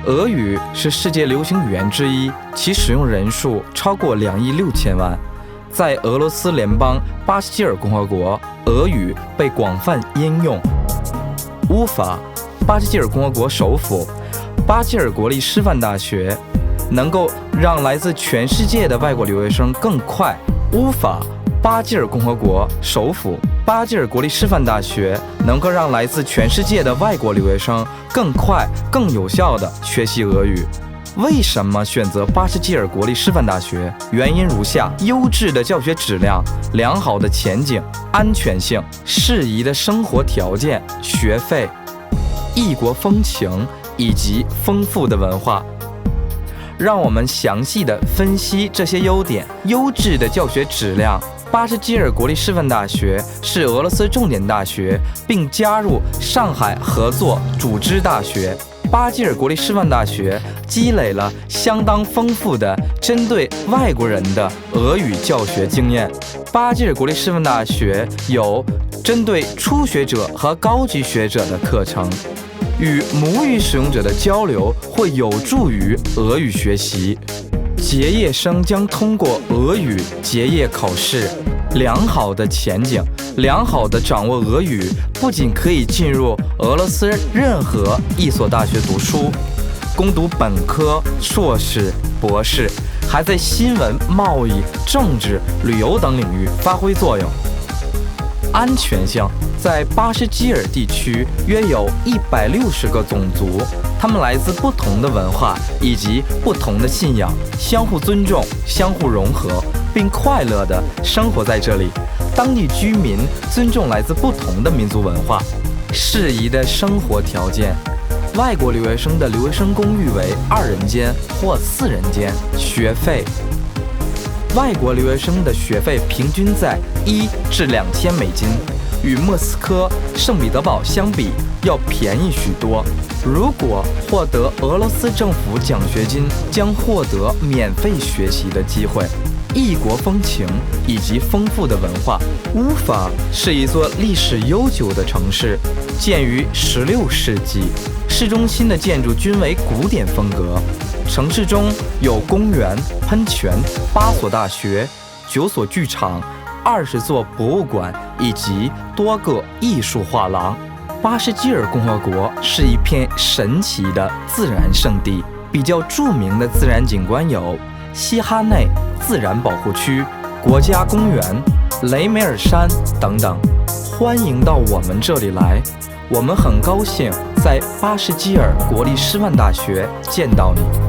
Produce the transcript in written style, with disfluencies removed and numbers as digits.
俄语是世界流行语言之一，其使用人数超过2亿6千万。在俄罗斯联邦巴什基尔共和国，俄语被广泛应用。乌法，巴什基尔共和国首府，巴基尔国立师范大学，能够让来自全世界的外国留学生更快。乌法，巴基尔共和国首府，巴基尔国立师范大学能够让来自全世界的外国留学生更快、更有效地学习俄语。为什么选择巴什基尔国立师范大学？原因如下：优质的教学质量、良好的前景、安全性、适宜的生活条件、学费、异国风情以及丰富的文化。让我们详细地分析这些优点。优质的教学质量。巴什基尔国立师范大学是俄罗斯重点大学，并加入上海合作组织大学。巴基尔国立师范大学积累了相当丰富的针对外国人的俄语教学经验。巴基尔国立师范大学有针对初学者和高级学者的课程，与母语使用者的交流会有助于俄语学习。结业生将通过俄语结业考试。良好的前景，良好的掌握俄语，不仅可以进入俄罗斯任何一所大学读书，攻读本科、硕士、博士，还在新闻、贸易、政治、旅游等领域发挥作用。安全性，在巴什基尔地区约有160个种族，他们来自不同的文化以及不同的信仰，相互尊重、相互融合，并快乐地生活在这里。当地居民尊重来自不同的民族文化。适宜的生活条件，外国留学生的留学生公寓为2人间或4人间。学费，外国留学生的学费平均在1至2000美金，与莫斯科、圣彼得堡相比要便宜许多。如果获得俄罗斯政府奖学金，将获得免费学习的机会。异国风情以及丰富的文化。乌法是一座历史悠久的城市，建于16世纪，市中心的建筑均为古典风格。城市中有公园、喷泉、8所大学、9所剧场、20座博物馆以及多个艺术画廊。巴什基尔共和国是一片神奇的自然圣地，比较著名的自然景观有西哈内自然保护区、国家公园、雷梅尔山等等。欢迎到我们这里来，我们很高兴在巴什基尔国立师范大学见到你。